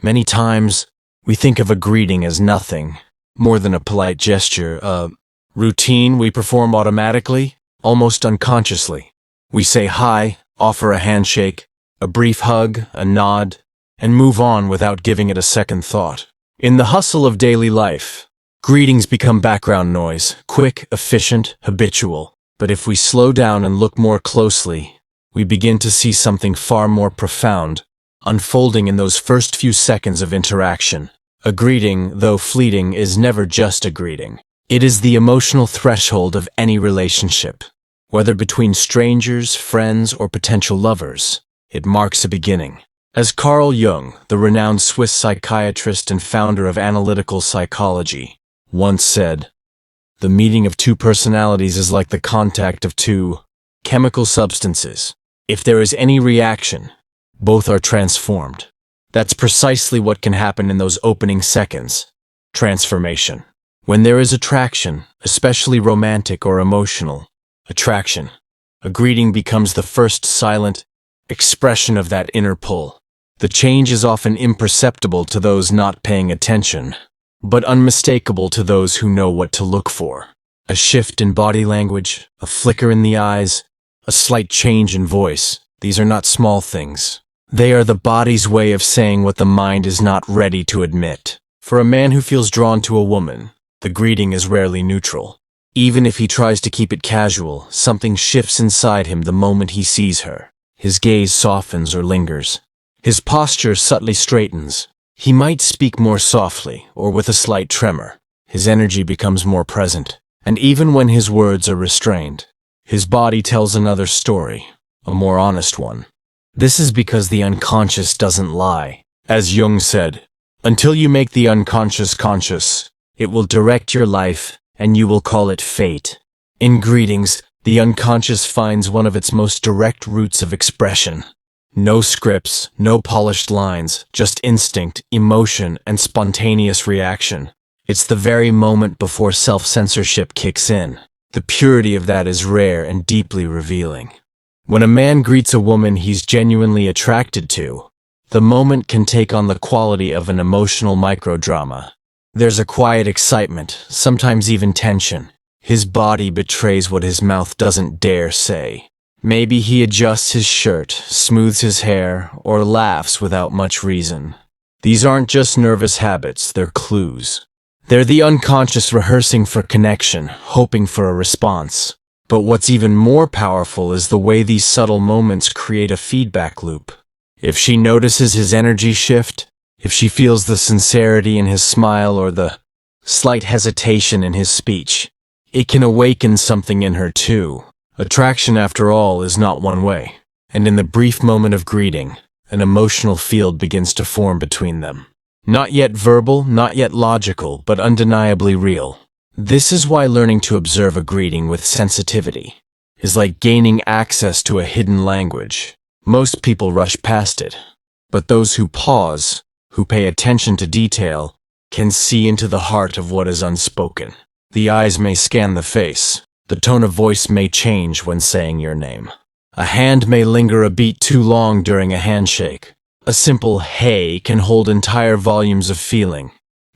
Many times, we think of a greeting as nothing more than a polite gesture, a routine we perform automatically, almost unconsciously. We say hi, offer a handshake, a brief hug, a nod, and move on without giving it a second thought. In the hustle of daily life, greetings become background noise, quick, efficient, habitual. But if we slow down and look more closely, we begin to see something far more profound unfolding in those first few seconds of interaction. A greeting, though fleeting, is never just a greeting. It is the emotional threshold of any relationship. Whether between strangers, friends, or potential lovers, it marks a beginning. As Carl Jung, the renowned Swiss psychiatrist and founder of analytical psychology, once said, "The meeting of two personalities is like the contact of two chemical substances. If there is any reaction, both are transformed." That's precisely what can happen in those opening seconds. Transformation. When there is attraction, especially romantic or emotional attraction, a greeting becomes the first silent expression of that inner pull. The change is often imperceptible to those not paying attention, but unmistakable to those who know what to look for. A shift in body language, a flicker in the eyes, a slight change in voice. These are not small things. They are the body's way of saying what the mind is not ready to admit. For a man who feels drawn to a woman, the greeting is rarely neutral. Even if he tries to keep it casual, something shifts inside him the moment he sees her. His gaze softens or lingers. His posture subtly straightens. He might speak more softly or with a slight tremor. His energy becomes more present. And even when his words are restrained, his body tells another story, a more honest one. This is because the unconscious doesn't lie. As Jung said, until you make the unconscious conscious, it will direct your life, and you will call it fate. In greetings, the unconscious finds one of its most direct routes of expression. No scripts, no polished lines, just instinct, emotion, and spontaneous reaction. It's the very moment before self-censorship kicks in. The purity of that is rare and deeply revealing. When a man greets a woman he's genuinely attracted to, the moment can take on the quality of an emotional microdrama. There's a quiet excitement, sometimes even tension. His body betrays what his mouth doesn't dare say. Maybe he adjusts his shirt, smooths his hair, or laughs without much reason. These aren't just nervous habits, they're clues. They're the unconscious rehearsing for connection, hoping for a response. But what's even more powerful is the way these subtle moments create a feedback loop. If she notices his energy shift, if she feels the sincerity in his smile or the slight hesitation in his speech, it can awaken something in her too. Attraction, after all, is not one way. And in the brief moment of greeting, an emotional field begins to form between them. Not yet verbal, not yet logical, but undeniably real. This is why learning to observe a greeting with sensitivity is like gaining access to a hidden language. Most people rush past it, but those who pause, who pay attention to detail, can see into the heart of what is unspoken. The eyes may scan the face. The tone of voice may change when saying your name. A hand may linger a beat too long during a handshake. A simple "hey" can hold entire volumes of feeling.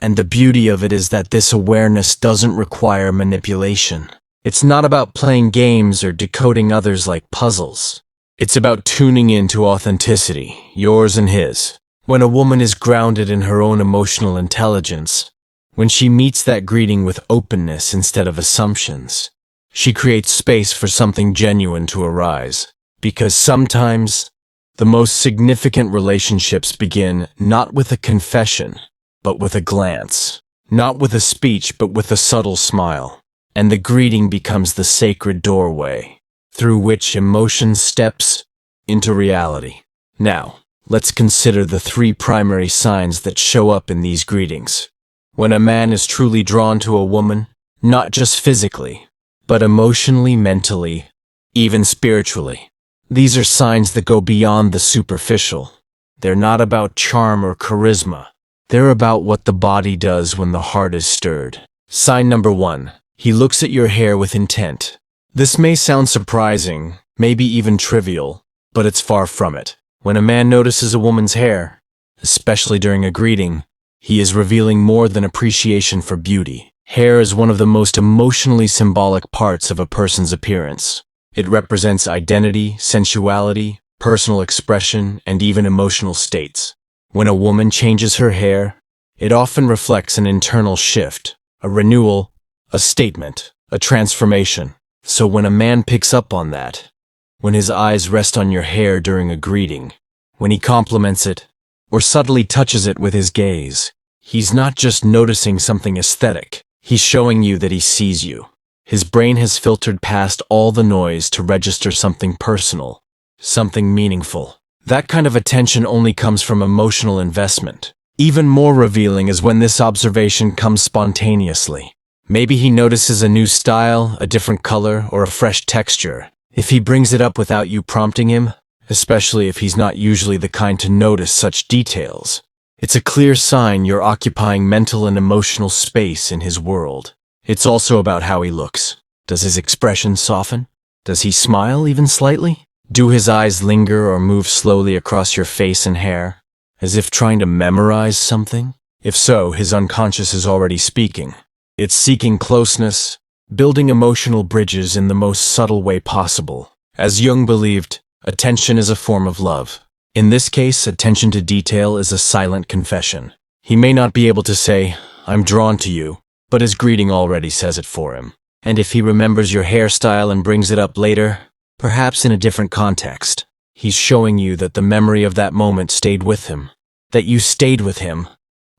And the beauty of it is that this awareness doesn't require manipulation. It's not about playing games or decoding others like puzzles. It's about tuning into authenticity, yours and his. When a woman is grounded in her own emotional intelligence, when she meets that greeting with openness instead of assumptions, she creates space for something genuine to arise. Because sometimes, the most significant relationships begin not with a confession, but with a glance. Not with a speech, but with a subtle smile. And the greeting becomes the sacred doorway, through which emotion steps into reality. Now, let's consider the three primary signs that show up in these greetings. When a man is truly drawn to a woman, not just physically, but emotionally, mentally, even spiritually. These are signs that go beyond the superficial. They're not about charm or charisma. They're about what the body does when the heart is stirred. Sign number 1. He looks at your hair with intent. This may sound surprising, maybe even trivial, but it's far from it. When a man notices a woman's hair, especially during a greeting, he is revealing more than appreciation for beauty. Hair is one of the most emotionally symbolic parts of a person's appearance. It represents identity, sensuality, personal expression, and even emotional states. When a woman changes her hair, it often reflects an internal shift, a renewal, a statement, a transformation. So when a man picks up on that, when his eyes rest on your hair during a greeting, when he compliments it, or subtly touches it with his gaze, he's not just noticing something aesthetic, he's showing you that he sees you. His brain has filtered past all the noise to register something personal, something meaningful. That kind of attention only comes from emotional investment. Even more revealing is when this observation comes spontaneously. Maybe he notices a new style, a different color, or a fresh texture. If he brings it up without you prompting him, especially if he's not usually the kind to notice such details, it's a clear sign you're occupying mental and emotional space in his world. It's also about how he looks. Does his expression soften? Does he smile even slightly? Do his eyes linger or move slowly across your face and hair, as if trying to memorize something? If so, his unconscious is already speaking. It's seeking closeness, building emotional bridges in the most subtle way possible. As Jung believed, attention is a form of love. In this case, attention to detail is a silent confession. He may not be able to say, "I'm drawn to you," but his greeting already says it for him. And if he remembers your hairstyle and brings it up later, perhaps in a different context, he's showing you that the memory of that moment stayed with him, that you stayed with him.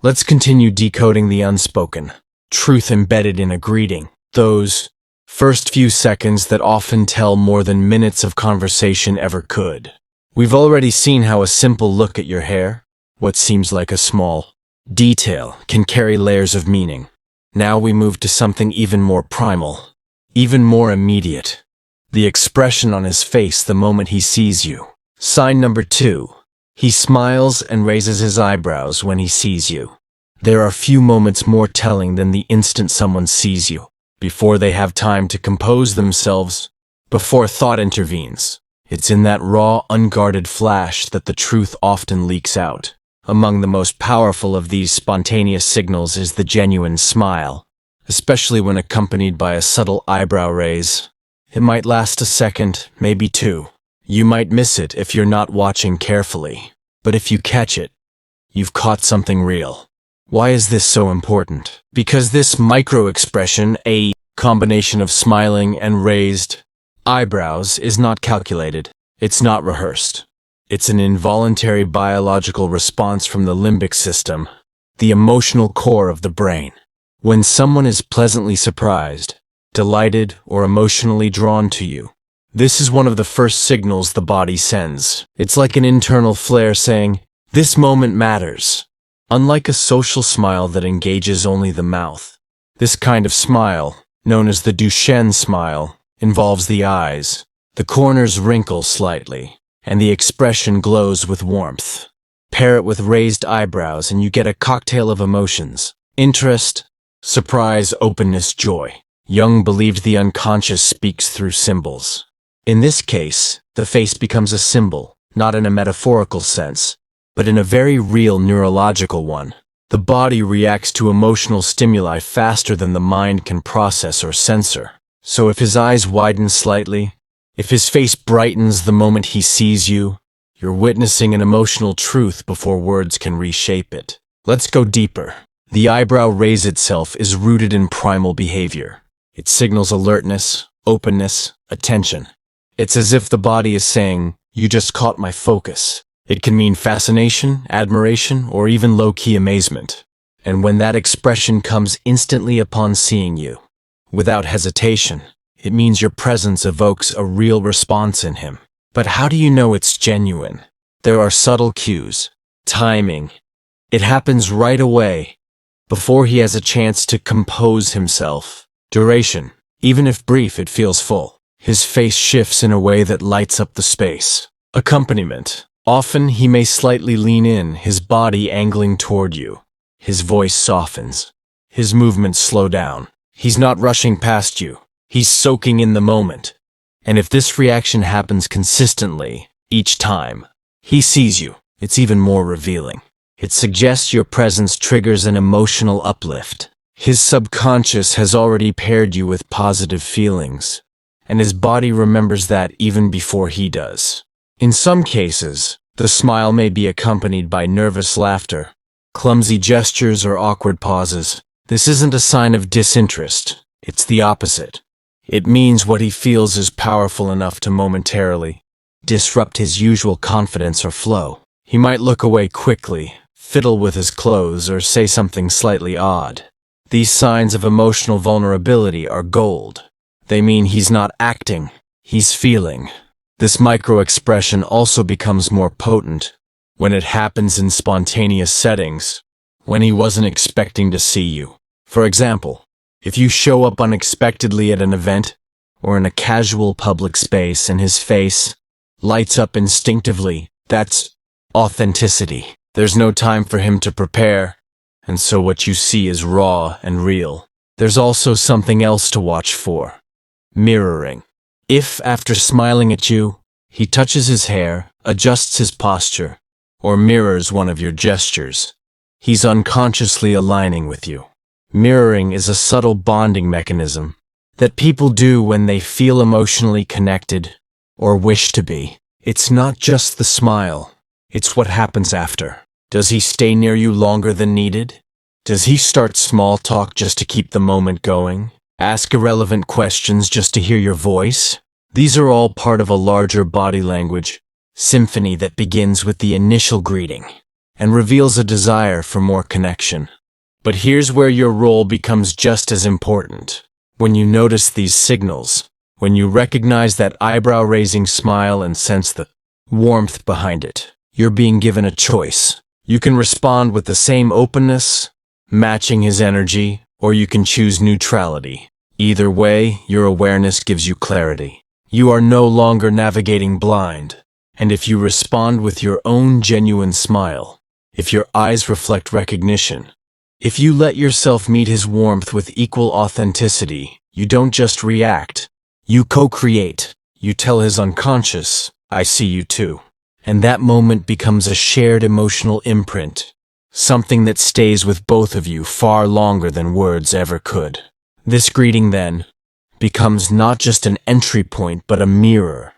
Let's continue decoding the unspoken truth embedded in a greeting. Those first few seconds that often tell more than minutes of conversation ever could. We've already seen how a simple look at your hair, what seems like a small detail, can carry layers of meaning. Now we move to something even more primal, even more immediate. The expression on his face the moment he sees you. Sign number 2. He smiles and raises his eyebrows when he sees you. There are few moments more telling than the instant someone sees you, before they have time to compose themselves, before thought intervenes. It's in that raw, unguarded flash that the truth often leaks out. Among the most powerful of these spontaneous signals is the genuine smile, especially when accompanied by a subtle eyebrow raise. It might last a second, maybe 2. You might miss it if you're not watching carefully, but if you catch it, you've caught something real. Why is this so important? Because this micro-expression, a combination of smiling and raised eyebrows, is not calculated. It's not rehearsed. It's an involuntary biological response from the limbic system, the emotional core of the brain. When someone is pleasantly surprised, delighted, or emotionally drawn to you, this is one of the first signals the body sends. It's like an internal flare saying, "This moment matters." Unlike a social smile that engages only the mouth, this kind of smile, known as the Duchen smile, involves the eyes. The corners wrinkle slightly, and the expression glows with warmth. Pair it with raised eyebrows and you get a cocktail of emotions: interest, surprise, openness, joy. Jung believed the unconscious speaks through symbols. In this case, the face becomes a symbol, not in a metaphorical sense, but in a very real neurological one. The body reacts to emotional stimuli faster than the mind can process or censor. So if his eyes widen slightly, if his face brightens the moment he sees you, you're witnessing an emotional truth before words can reshape it. Let's go deeper. The eyebrow raise itself is rooted in primal behavior. It signals alertness, openness, attention. It's as if the body is saying, "You just caught my focus." It can mean fascination, admiration, or even low-key amazement. And when that expression comes instantly upon seeing you, without hesitation, it means your presence evokes a real response in him. But how do you know it's genuine? There are subtle cues. Timing. It happens right away, before he has a chance to compose himself. Duration. Even if brief, it feels full. His face shifts in a way that lights up the space. Accompaniment. Often he may slightly lean in, his body angling toward you. His voice softens. His movements slow down. He's not rushing past you. He's soaking in the moment. And if this reaction happens consistently, each time he sees you, it's even more revealing. It suggests your presence triggers an emotional uplift. His subconscious has already paired you with positive feelings, and his body remembers that even before he does. In some cases, the smile may be accompanied by nervous laughter, clumsy gestures, or awkward pauses. This isn't a sign of disinterest. It's the opposite. It means what he feels is powerful enough to momentarily disrupt his usual confidence or flow. He might look away quickly, fiddle with his clothes, or say something slightly odd. These signs of emotional vulnerability are gold. They mean he's not acting, he's feeling. This micro-expression also becomes more potent when it happens in spontaneous settings, when he wasn't expecting to see you. For example, if you show up unexpectedly at an event or in a casual public space and his face lights up instinctively, that's authenticity. There's no time for him to prepare, and so what you see is raw and real. There's also something else to watch for: mirroring. If, after smiling at you, he touches his hair, adjusts his posture, or mirrors one of your gestures, he's unconsciously aligning with you. Mirroring is a subtle bonding mechanism that people do when they feel emotionally connected or wish to be. It's not just the smile, it's what happens after. Does he stay near you longer than needed? Does he start small talk just to keep the moment going? Ask irrelevant questions just to hear your voice? These are all part of a larger body language symphony that begins with the initial greeting and reveals a desire for more connection. But here's where your role becomes just as important. When you notice these signals, when you recognize that eyebrow-raising smile and sense the warmth behind it, you're being given a choice. You can respond with the same openness, matching his energy, or you can choose neutrality. Either way, your awareness gives you clarity. You are no longer navigating blind. And if you respond with your own genuine smile, if your eyes reflect recognition, if you let yourself meet his warmth with equal authenticity, you don't just react, you co-create. You tell his unconscious, "I see you too." And that moment becomes a shared emotional imprint, something that stays with both of you far longer than words ever could. This greeting, then, becomes not just an entry point but a mirror,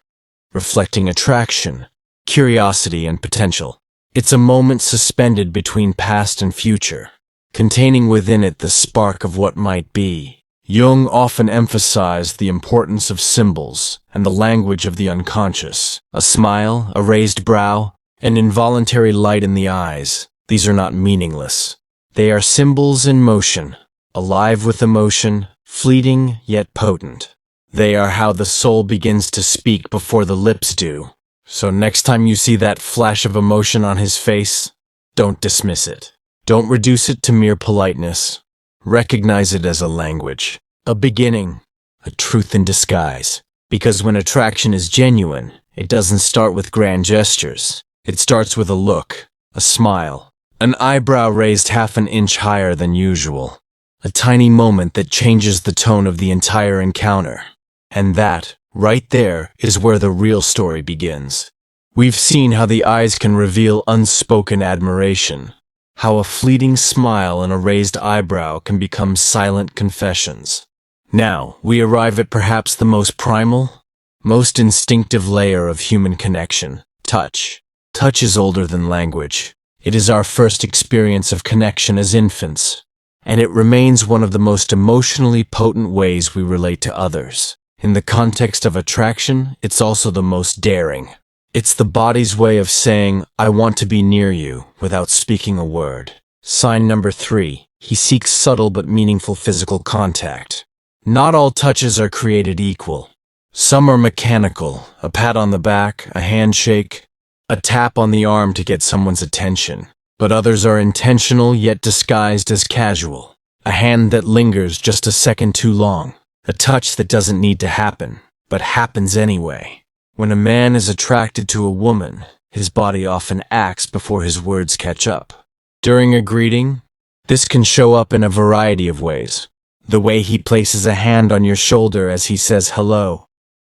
reflecting attraction, curiosity, and potential. It's a moment suspended between past and future, containing within it the spark of what might be. Jung often emphasized the importance of symbols and the language of the unconscious. A smile, a raised brow, an involuntary light in the eyes. These are not meaningless. They are symbols in motion, alive with emotion, fleeting yet potent. They are how the soul begins to speak before the lips do. So next time you see that flash of emotion on his face, don't dismiss it. Don't reduce it to mere politeness. Recognize it as a language, a beginning, a truth in disguise. Because when attraction is genuine, it doesn't start with grand gestures. It starts with a look, a smile, an eyebrow raised half an inch higher than usual. A tiny moment that changes the tone of the entire encounter. And that, right there, is where the real story begins. We've seen how the eyes can reveal unspoken admiration, how a fleeting smile and a raised eyebrow can become silent confessions. Now, we arrive at perhaps the most primal, most instinctive layer of human connection: touch. Touch is older than language. It is our first experience of connection as infants, and it remains one of the most emotionally potent ways we relate to others. In the context of attraction, it's also the most daring. It's the body's way of saying, "I want to be near you," without speaking a word. Sign number 3. He seeks subtle but meaningful physical contact. Not all touches are created equal. Some are mechanical: a pat on the back, a handshake, a tap on the arm to get someone's attention. But others are intentional yet disguised as casual. A hand that lingers just a second too long. A touch that doesn't need to happen, but happens anyway. When a man is attracted to a woman, his body often acts before his words catch up. During a greeting, this can show up in a variety of ways. The way he places a hand on your shoulder as he says hello,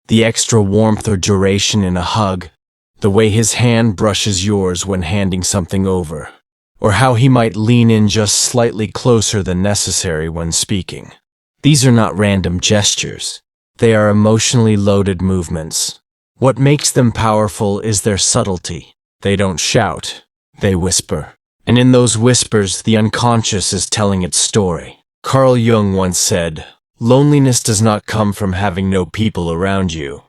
the extra warmth or duration in a hug, the way his hand brushes yours when handing something over, or how he might lean in just slightly closer than necessary when speaking. These are not random gestures. They are emotionally loaded movements. What makes them powerful is their subtlety. They don't shout, they whisper. And in those whispers, the unconscious is telling its story. Carl Jung once said, "Loneliness does not come from having no people around you,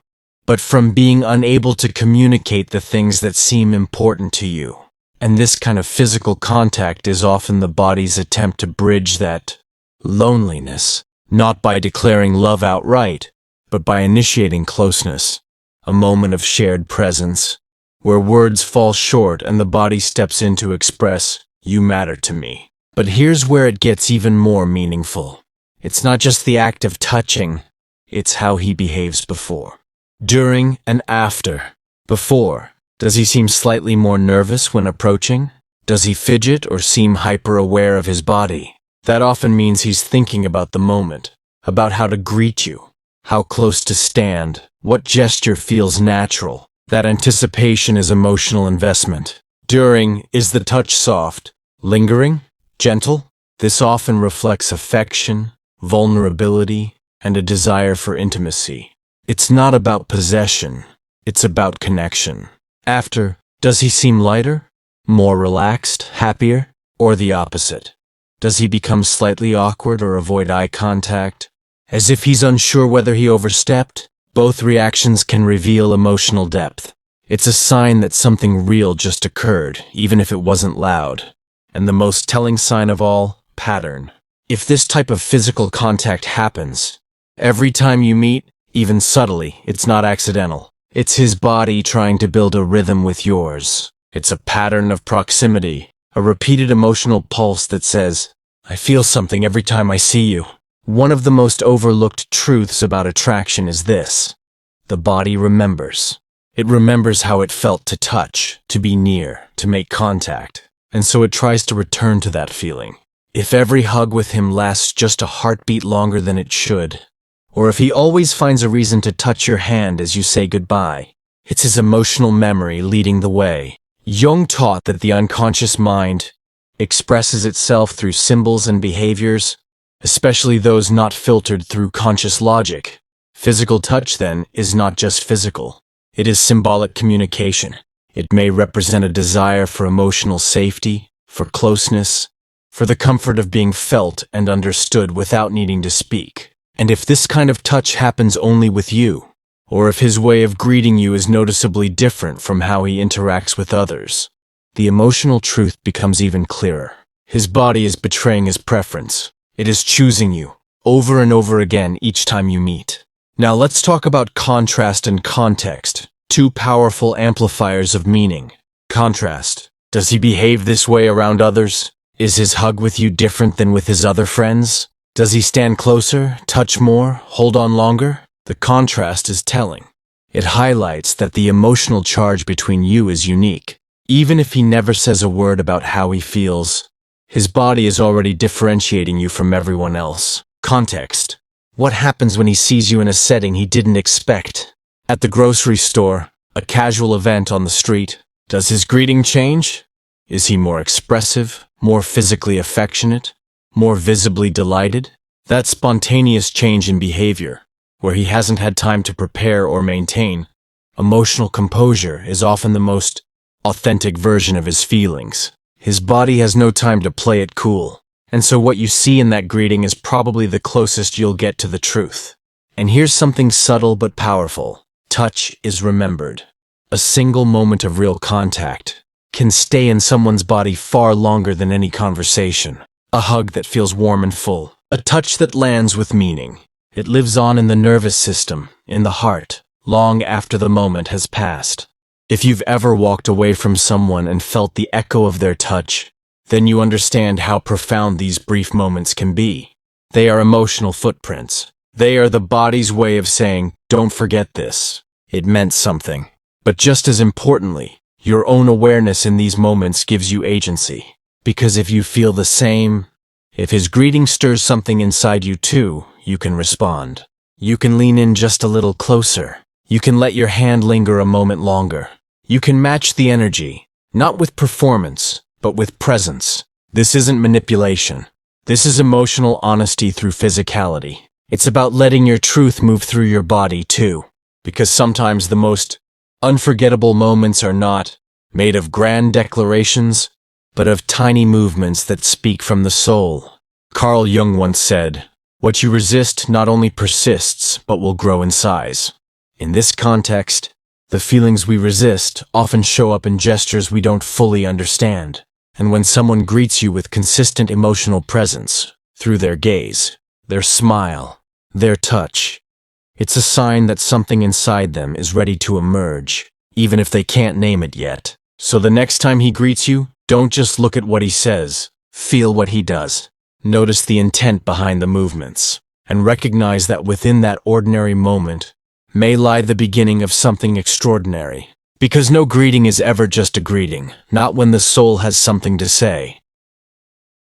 but from being unable to communicate the things that seem important to you." And this kind of physical contact is often the body's attempt to bridge that loneliness, not by declaring love outright, but by initiating closeness, a moment of shared presence, where words fall short and the body steps in to express, "You matter to me." But here's where it gets even more meaningful. It's not just the act of touching, it's how he behaves before, during, and after. Before, does he seem slightly more nervous when approaching? Does he fidget or seem hyper-aware of his body? That often means he's thinking about the moment, about how to greet you, how close to stand, what gesture feels natural. That anticipation is emotional investment. During, is the touch soft, lingering, gentle? This often reflects affection, vulnerability, and a desire for intimacy. It's not about possession, it's about connection. After, does he seem lighter, more relaxed, happier, or the opposite? Does he become slightly awkward or avoid eye contact, as if he's unsure whether he overstepped? Both reactions can reveal emotional depth. It's a sign that something real just occurred, even if it wasn't loud. And the most telling sign of all, pattern. If this type of physical contact happens, every time you meet, even subtly, it's not accidental. It's his body trying to build a rhythm with yours. It's a pattern of proximity, a repeated emotional pulse that says, "I feel something every time I see you." One of the most overlooked truths about attraction is this: the body remembers. It remembers how it felt to touch, to be near, to make contact, and so it tries to return to that feeling. If every hug with him lasts just a heartbeat longer than it should, or if he always finds a reason to touch your hand as you say goodbye, it's his emotional memory leading the way. Jung taught that the unconscious mind expresses itself through symbols and behaviors, especially those not filtered through conscious logic. Physical touch, then, is not just physical. It is symbolic communication. It may represent a desire for emotional safety, for closeness, for the comfort of being felt and understood without needing to speak. And if this kind of touch happens only with you, or if his way of greeting you is noticeably different from how he interacts with others, the emotional truth becomes even clearer. His body is betraying his preference. It is choosing you, over and over again each time you meet. Now let's talk about contrast and context, two powerful amplifiers of meaning. Contrast. Does he behave this way around others? Is his hug with you different than with his other friends? Does he stand closer, touch more, hold on longer? The contrast is telling. It highlights that the emotional charge between you is unique. Even if he never says a word about how he feels, his body is already differentiating you from everyone else. Context. What happens when he sees you in a setting he didn't expect? At the grocery store, a casual event on the street. Does his greeting change? Is he more expressive, more physically affectionate, more visibly delighted? That spontaneous change in behavior, where he hasn't had time to prepare or maintain emotional composure, is often the most authentic version of his feelings. His body has no time to play it cool, and so what you see in that greeting is probably the closest you'll get to the truth. And here's something subtle but powerful. Touch is remembered. A single moment of real contact can stay in someone's body far longer than any conversation. A hug that feels warm and full. A touch that lands with meaning. It lives on in the nervous system, in the heart, long after the moment has passed. If you've ever walked away from someone and felt the echo of their touch, then you understand how profound these brief moments can be. They are emotional footprints. They are the body's way of saying, "Don't forget this. It meant something." But just as importantly, your own awareness in these moments gives you agency. Because if you feel the same, if his greeting stirs something inside you too, you can respond. You can lean in just a little closer. You can let your hand linger a moment longer. You can match the energy, not with performance, but with presence. This isn't manipulation. This is emotional honesty through physicality. It's about letting your truth move through your body too. Because sometimes the most unforgettable moments are not made of grand declarations, but of tiny movements that speak from the soul. Carl Jung once said, "What you resist not only persists, but will grow in size." In this context, the feelings we resist often show up in gestures we don't fully understand. And when someone greets you with consistent emotional presence, through their gaze, their smile, their touch, it's a sign that something inside them is ready to emerge, even if they can't name it yet. So the next time he greets you, don't just look at what he says, feel what he does. Notice the intent behind the movements, and recognize that within that ordinary moment may lie the beginning of something extraordinary. Because no greeting is ever just a greeting, not when the soul has something to say.